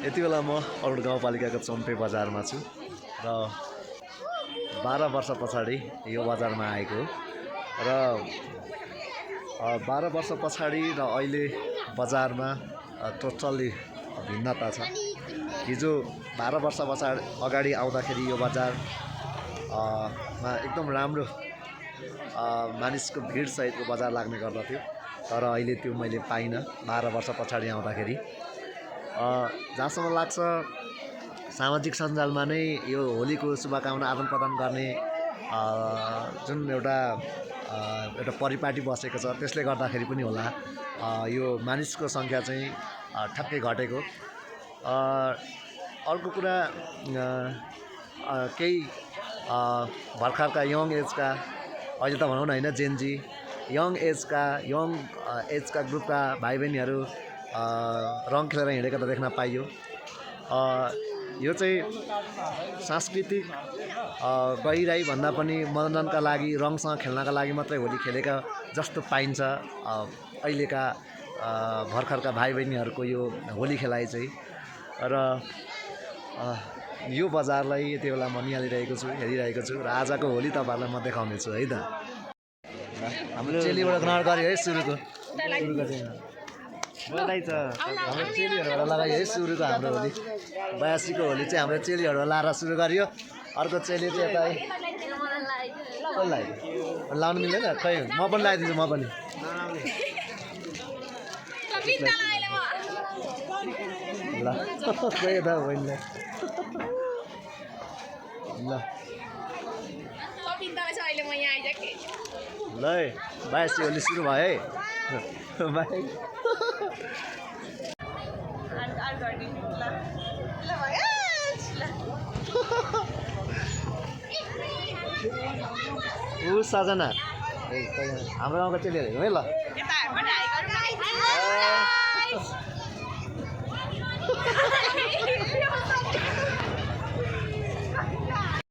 यति बेला म अरुण गाउँपालिकाको चम्पे बजारमा छु र 12 वर्ष पछाडि यो बजारमा आएको र 12 वर्ष पछाडि र अहिले बजारमा टोटल्ली भिन्नता छ। हिजो 12 वर्ष अगाडि आउँदाखेरि यो बजार मा एकदम राम्रो मानिसको भिड सहितको बजार लाग्ने गर्दथ्यो, तर अहिले त्यो मैले पाइनँ 12 वर्ष पछाडि आउँदाखेरि। जहाँसम्म लाग्छ सामाजिक सञ्जालमा नै यो होलीको शुभकामना आदान प्रदान गर्ने जुन एउटा परिपाटी बसेको छ, त्यसले गर्दाखेरि पनि होला यो मानिसको सङ्ख्या चाहिँ ठ्याक्कै घटेको। अर्को कुरा केही भर्खरका यङ एजका, अहिले त भनौँ न होइन, जेनजी यङ एजका ग्रुपका भाइ बहिनीहरू रङ खेलेर हिँडेको त देख्न पाइयो। यो चाहिँ सांस्कृतिक गहिराई भन्दा पनि मनोरञ्जनका लागि, रङसँग खेल्नका लागि मात्रै होली खेलेका जस्तो पाइन्छ अहिलेका भर्खरका भाइ बहिनीहरूको यो होली खेलाइ चाहिँ। र यो बजारलाई यति बेला म निहालिरहेको छु, हेरिरहेको छु र आजको होली तपाईँहरूलाई म देखाउने छु है त। हाम्रो चेलीबाट ग्रहण गऱ्यो है सुरुको चाहिँ बोलाइ छ हाम्रो चेलीहरूबाट लगायो है सुरुको हाम्रो होली। 82 को होली चाहिँ हाम्रो चेलीहरू लाएर सुरु गरियो। अर्को चेली चाहिँ यता लाउनु मिल्दैन, खै म पनि लगाइदिन्छु, म पनि ल खोइ त बहिनीलाई ल ल 82 होली सुरु भयो है बाई। ऊ सजना हाम्रो गाउँको चेलीहरू है ल